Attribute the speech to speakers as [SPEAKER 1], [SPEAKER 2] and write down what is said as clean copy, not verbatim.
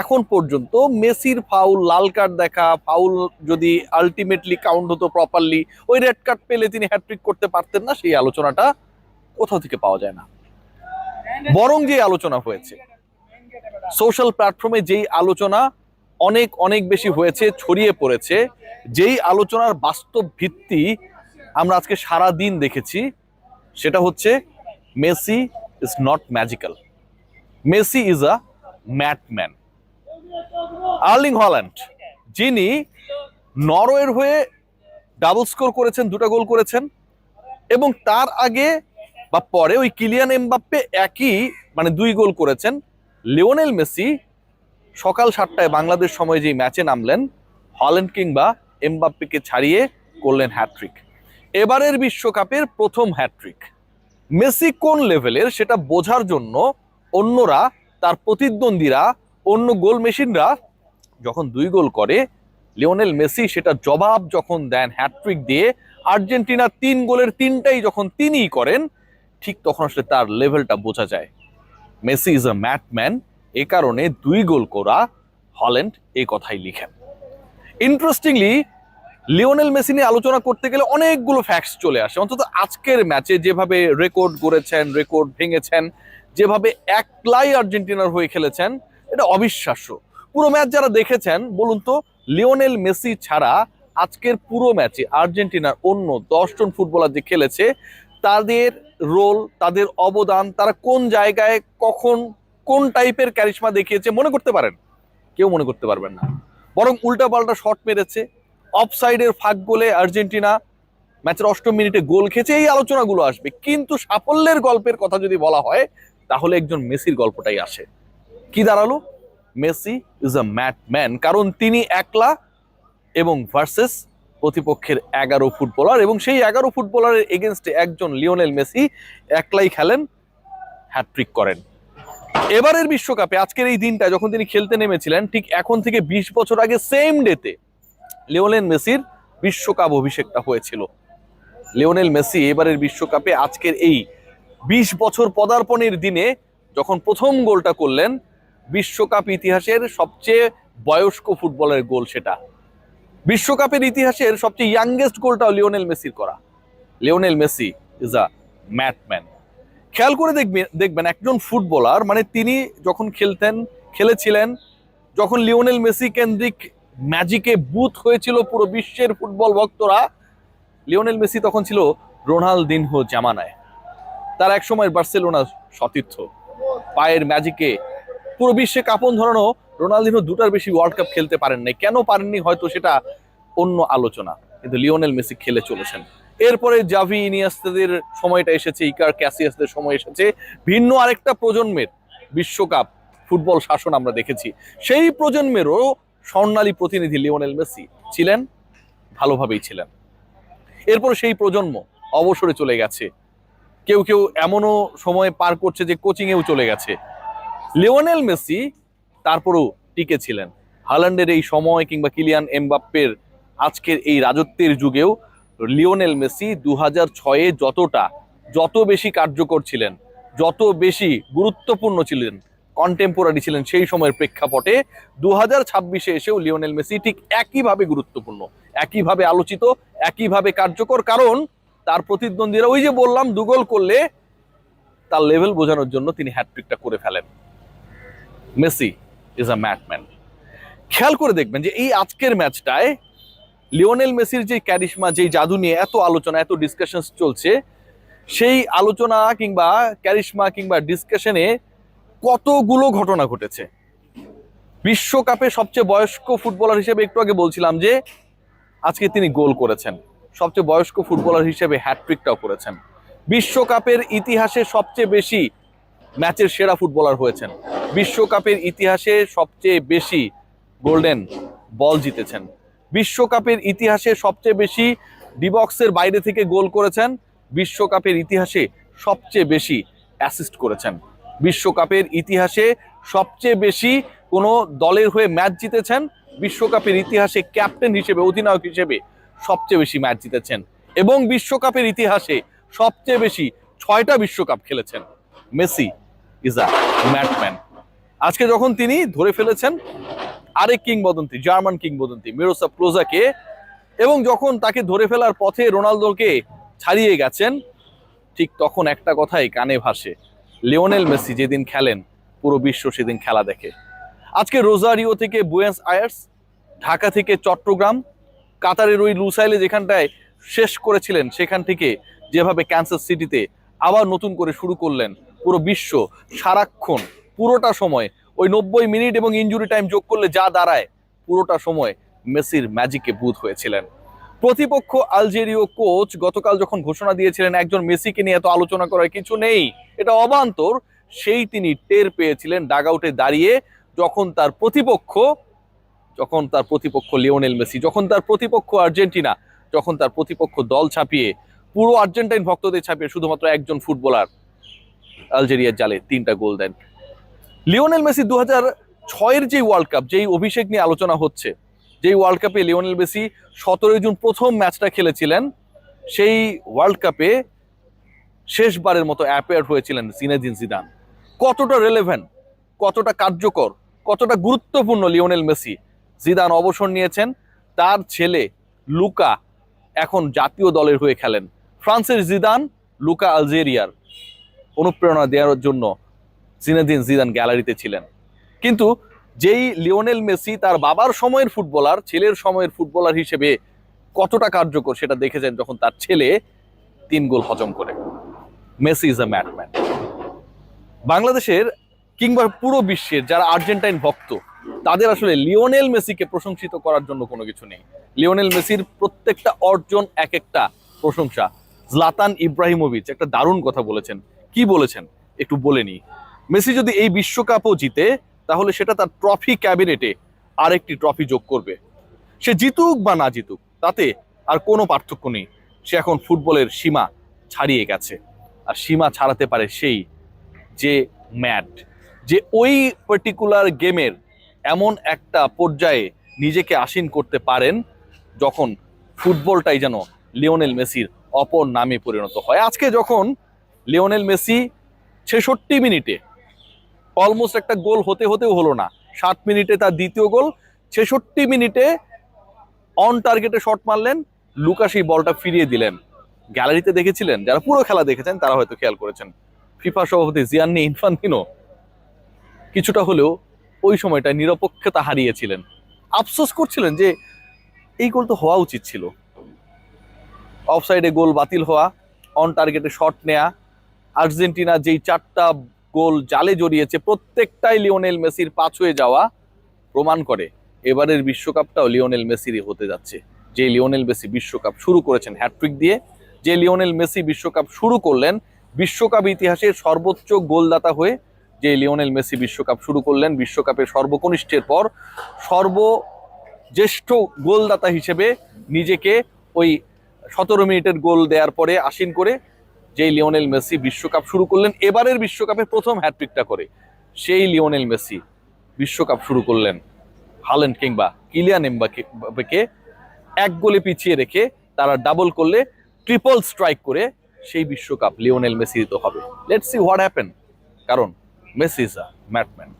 [SPEAKER 1] এখন পর্যন্ত মেসির ফাউল, লাল কার্ড দেখা, ফাউল যদি আলটিমেটলি কাউন্ট হতো প্রপারলি, ওই রেড কার্ড পেলে তিনি হ্যাটট্রিক করতে পারতেন না, সেই আলোচনাটা কোথাও থেকে পাওয়া যায় না। বরং যে আলোচনা হয়েছে সোশ্যাল প্ল্যাটফর্মে, যেই আলোচনা অনেক অনেক বেশি হয়েছে, ছড়িয়ে পড়েছে, যেই আলোচনার বাস্তব ভিত্তি আমরা আজকে সারা দিন দেখেছি, সেটা হচ্ছে Messi is not magical, Messi is a madman. Erling Haaland, যিনি নরওয়ের হয়ে ডাবল স্কোর করেছেন, 2টা গোল করেছেন, এবং তার আগে বা পরে ওই কিলিয়ান এমবাপ্পে একই 2 গোল করেছেন। লিওনেল মেসি সকাল 7টায় বাংলাদেশ সময় যে ম্যাচে নামলেন, হল্যান্ড কিংবা এমবাপ্পেকে ছাড়িয়ে করলেন হ্যাটট্রিক। এবারের বিশ্বকাপের প্রথম হ্যাটট্রিক। মেসি কোন লেভেলের সেটা বোঝার জন্য অন্যরা, তার প্রতিদ্বন্দ্বীরা, অন্য গোল মেশিনরা যখন 2 গোল করে, লিওনেল মেসি সেটা জবাব যখন দেন হ্যাটট্রিক দিয়ে, আর্জেন্টিনা 3 গোলের 3টাই যখন তিনিই করেন, ঠিক তখন আসলে তার লেভেলটা বোঝা যায়। মেসি ইজ আ ম্যাডম্যান, এ কারণে 2 গোল করা হল্যান্ড এই কথাই লিখেন। ইন্টারেস্টিংলি, লিওনেল মেসি নিয়ে আলোচনা করতে গেলে অনেকগুলো ফ্যাক্টস চলে আসে। অন্তত আজকের ম্যাচে যেভাবে রেকর্ড গড়েছেন, রেকর্ড ভেঙেছেন, যেভাবে একলাই আর্জেন্টিনার হয়ে খেলেছেন, এটা অবিশ্বাস্য। পুরো ম্যাচ যারা দেখেছেন, বলুন তো, লিওনেল মেসি ছাড়া আজকের পুরো ম্যাচে আর্জেন্টিনার অন্য 10 জন ফুটবলার যে খেলেছে, তাদের রোল, তাদের অবদান, তারা কোন জায়গায় কখন কোন টাইপের ক্যারিশমা দেখিয়েছে মনে করতে পারেন? কেউ মনে করতে পারবেন না। বরং উল্টা পাল্টা শট মেরেছে, অফসাইডের ফাঁক গোলে আর্জেন্টিনা ম্যাচের 8ম মিনিটে গোল খেয়েছে, এই আলোচনাগুলো আসবে। কিন্তু সাফল্যের গল্পের কথা যদি বলা হয়, তাহলে একজন মেসির গল্পটাই আসে। কি দাঁড়ালো? মেসি ইজ আ ম্যাডম্যান, কারণ তিনি একলা এবং ভার্সেস প্রতিপক্ষের 11 ফুটবলার, এবং সেই 11 ফুটবলারের এগেনস্টে একজন লিওনেল মেসি একলাই খেলেন, হ্যাটট্রিক করেন। এবারের বিশ্বকাপে আজকের এই দিনটা যখন তিনি খেলতে নেমেছিলেন, ঠিক এখন থেকে 20 বছর আগে সেম ডেতে লিওনেল মেসির বিশ্বকাপ অভিষেকটা হয়েছিল। লিওনেল মেসি এবারের বিশ্বকাপে আজকের এই 20 বছর পদার্পণের দিনে যখন প্রথম গোলটা করলেন, বিশ্বকাপ ইতিহাসের সবচেয়ে বয়স্ক ফুটবলের গোল সেটা। বিশ্বকাপের ইতিহাসের সবচেয়ে ইয়াংগেস্ট গোলটাও লিওনেল মেসির করা। Lionel Messi is a madman. খেয়াল করে দেখবেন একজন ফুটবলার, তিনি যখন খেলেছিলেন, যখন লিওনেল মেসি কেন্দ্রিক ম্যাজিকে বুথ হয়েছিল পুরো বিশ্বের ফুটবল ভক্তরা, লিওনেল মেসি তখন ছিল রোনালদিনহো জামানায়। তার এক সময় বার্সেলোনা সতীর্থ। পায়ের ম্যাজিকে পুরো বিশ্বে কাঁপন ধরানো রোনালদিনহো 2টার বেশি ওয়ার্ল্ড কাপ খেলতে পারেন নাই। কেন পারেননি হয়তো সেটা অন্য আলোচনা, কিন্তু লিওনেল মেসি খেলে চলেছেন। এরপরে জাভি, ইনিয়েস্তাদের সময়টা এসেছে, ইকার ক্যাসিয়াসদের সময় এসেছে। ভিন্ন আরেকটা প্রজন্মের বিশ্বকাপ ফুটবল শাসন আমরা দেখেছি। সেই প্রজন্মেরও স্বর্ণালী প্রতিনিধি লিওনেল মেসি ছিলেন, ভালোভাবেই ছিলেন। এরপর সেই প্রজন্ম অবসরে চলে গেছে, কেউ কেউ এমনও সময় পার করছে যে কোচিংয়েও চলে গেছে। লিওনেল মেসি তারপরও টিকে ছিলেন। হল্যান্ডের এই সময় কিংবা কিলিয়ান এমবাপ্পের আজকের এই রাজত্বের যুগেও লিওনেল মেসি 2006-এ যত বেশি কার্যকর ছিলেন, যত বেশি গুরুত্বপূর্ণ ছিলেন, কন্টেম্পোরারি ছিলেন সেই সময়ের প্রেক্ষাপটে, 2026-এ এসেও লিওনেল মেসি ঠিক একইভাবে গুরুত্বপূর্ণ, একইভাবে আলোচিত, একইভাবে কার্যকর। কারণ তার প্রতিদ্বন্দ্বীরা, ওই যে বললাম, 2 গোল করলে তার লেভেল বোঝানোর জন্য তিনি হ্যাটট্রিকটা করে ফেলেন। Messi is a madman. খেয়াল করে দেখবেন যে এই আজকের ম্যাচটায় লিওনেল মেসির যে ক্যারিশমা, যে জাদু নিয়ে এত আলোচনা, এত ডিসকাশন চলছে, সেই আলোচনা কিংবা ক্যারিশমা কিংবা ডিসকাশনে কতগুলো ঘটনা ঘটেছে। বিশ্বকাপে সবচেয়ে বয়স্ক ফুটবলার হিসেবে একটু আগে বলছিলাম যে আজকে তিনি গোল করেছেন, সবচেয়ে বয়স্ক ফুটবলার হিসেবে হ্যাটট্রিকটাও করেছেন। বিশ্বকাপের ইতিহাসে সবচেয়ে বেশি ম্যাচের সেরা ফুটবলার হয়েছেন, বিশ্বকাপের ইতিহাসে সবচেয়ে বেশি গোল্ডেন বল জিতেছেন, বিশ্বকাপের ইতিহাসে সবচেয়ে বেশি ডিবক্সের বাইরে থেকে গোল করেছেন, বিশ্বকাপের ইতিহাসে সবচেয়ে বেশি অ্যাসিস্ট করেছেন, বিশ্বকাপের ইতিহাসে সবচেয়ে বেশি কোনো দলের হয়ে ম্যাচ জিতেছেন, বিশ্বকাপের ইতিহাসে ক্যাপ্টেন হিসেবে, অধিনায়ক হিসেবে সবচেয়ে বেশি ম্যাচ জিতেছেন, এবং বিশ্বকাপের ইতিহাসে সবচেয়ে বেশি 6টা বিশ্বকাপ খেলেছেন। Messi is a madman. আজকে যখন তিনি ধরে ফেলেছেন আরেক কিংবদন্তি, জার্মান কিংবদন্তি মিরোস্লাভ ক্লোজাকে, এবং যখন তাকে ধরে ফেলার পথে রোনালদোকে ছাড়িয়ে গেছেন, ঠিক তখন একটা কথাই কানে ভাসে, লিওনেল মেসি যেদিন খেলেন পুরো বিশ্ব সেদিন খেলা দেখে। আজকে রোজারিও থেকে বুয়েন্স আয়ার্স, ঢাকা থেকে চট্টগ্রাম, কাতারের ওই লুসাইলে যেখানটায় শেষ করেছিলেন সেখান থেকে যেভাবে ক্যান্সাস সিটিতে আবার নতুন করে শুরু করলেন, পুরো বিশ্ব সারাক্ষণ পুরোটা সময় ওই 90 মিনিট এবং ইনজুরি টাইম যোগ করলে যা দাঁড়ায় পুরোটা সময় মেসির ম্যাজিকে বুঁদ হয়েছিলেন। প্রতিপক্ষ আলজেরীয় কোচ গতকাল যখন ঘোষণা দিয়েছিলেন একজন মেসিকে নিয়ে এত আলোচনা করার কিছু নেই, এটা অবান্তর, সেই তিনি টের পেয়েছিলেন ডাগআউটে দাঁড়িয়ে, যখন তার প্রতিপক্ষ লিওনেল মেসি, যখন তার প্রতিপক্ষ আর্জেন্টিনা, যখন তার প্রতিপক্ষ দল ছাপিয়ে, পুরো আর্জেন্টাইন ভক্তদের ছাপিয়ে শুধুমাত্র একজন ফুটবলার আলজেরিয়ার জালে 3টা গোল দেন। লিওনেল মেসি 2006-এর যে ওয়ার্ল্ড কাপ, যেই অভিষেক নিয়ে আলোচনা হচ্ছে, যেই ওয়ার্ল্ড কাপে লিওনেল মেসি 17 জুন প্রথম ম্যাচটা খেলেছিলেন, সেই ওয়ার্ল্ড কাপে শেষবারের মতো অ্যাপিয়ার হয়েছিলেন জিনেদিন জিদান। কতটা রেলেভেন্ট, কতটা কার্যকর, কতটা গুরুত্বপূর্ণ লিওনেল মেসি। জিদান অবসর নিয়েছেন, তার ছেলে লুকা এখন জাতীয় দলের হয়ে খেলেন। ফ্রান্সের জিদান, লুকা আলজেরিয়ার। অনুপ্রেরণা দেওয়ার জন্য জিনেদিন জিদান গ্যালারিতে ছিলেন। কিন্তু যেই লিওনেল মেসি তার বাবার সময়ের ফুটবলার, ছেলের সময়ের ফুটবলার হিসেবে কতটা কার্যকর সেটা দেখেছেন যখন তার ছেলে 3 গোল হজম করে। Messi is a madman. বাংলাদেশের কিংবা পুরো বিশ্বের যারা আর্জেন্টাইন ভক্ত, তাদের আসলে লিওনেল মেসিকে প্রশংসিত করার জন্য কোনো কিছু নেই। লিওনেল মেসির প্রত্যেকটা অর্জন এক একটা প্রশংসা। জলাতান ইব্রাহিমোভিচ একটা দারুণ কথা বলেছেন। কি বলেছেন একটু বলে নিই। মেসি যদি এই বিশ্বকাপও জিতে, তাহলে সেটা তার ট্রফি ক্যাবিনেটে আরেকটি ট্রফি যোগ করবে। সে জিতুক বা না জিতুক তাতে আর কোনো পার্থক্য নেই। সে এখন ফুটবলের সীমা ছাড়িয়ে গেছে, আর সীমা ছাড়াতে পারে সেই যে ম্যাড, যে ওই পার্টিকুলার গেমের এমন একটা পর্যায়ে নিজেকে আসীন করতে পারেন যখন ফুটবলটাই যেন লিওনেল মেসির অপর নামে পরিণত হয়। আজকে যখন লিওনেল মেসি 66 মিনিটে অলমোস্ট একটা গোল হতেও হলো না, 7 মিনিটে তার দ্বিতীয় গোল, 66 মিনিটে অন টার্গেটে শট মারলেন, লুকা সেই বলটা ফিরিয়ে দিলেন। গ্যালারিতে দেখেছিলেন, যারা পুরো খেলা দেখেছেন তারা হয়তো খেয়াল করেছেন, ফিফা সভাপতি জিয়ান্নি ইনফান্তিনো কিছুটা হলেও ওই সময়টা নিরপেক্ষতা হারিয়েছিলেন। আফসোস করছিলেন যে এই গোল তো হওয়া উচিত ছিল। অফসাইডে গোল বাতিল হওয়া, অন টার্গেটে শট নেয়া, আর্জেন্টিনা যেই 4টা গোল জালে জড়িয়েছে প্রত্যেকটাই লিওনেল মেসির পাছ হয়ে যাওয়া প্রমাণ করে এবারের বিশ্বকাপটাও লিওনেল মেসিরই হতে যাচ্ছে। যে লিওনেল মেসি বিশ্বকাপ শুরু করেছেন হ্যাটট্রিক দিয়ে, যে লিওনেল মেসি বিশ্বকাপ শুরু করলেন বিশ্বকাপ ইতিহাসের সর্বোচ্চ গোলদাতা হয়ে, যে লিওনেল মেসি বিশ্বকাপ শুরু করলেন বিশ্বকাপের সর্বকনিষ্ঠের পর সর্বজ্যেষ্ঠ গোলদাতা হিসেবে নিজেকে ওই 17 মিনিটের গোল দেওয়ার পরে আসীন করে, যে লিওনেল মেসি বিশ্বকাপ শুরু করলেন এবারের বিশ্বকাপে প্রথম হ্যাটট্রিকটা করে, সেই লিওনেল মেসি বিশ্বকাপ শুরু করলেন হাল্যান্ড কিংবা কিলিয়ান এমবাপ্পেকে 1 গোলে পিছিয়ে রেখে, তারা ডাবল করলে ট্রিপল স্ট্রাইক করে সেই বিশ্বকাপ লিওনেল মেসির তো হবে। লেটস সি হোয়াট হ্যাপেন, কারণ মেসি ইজ আ ম্যাডম্যান।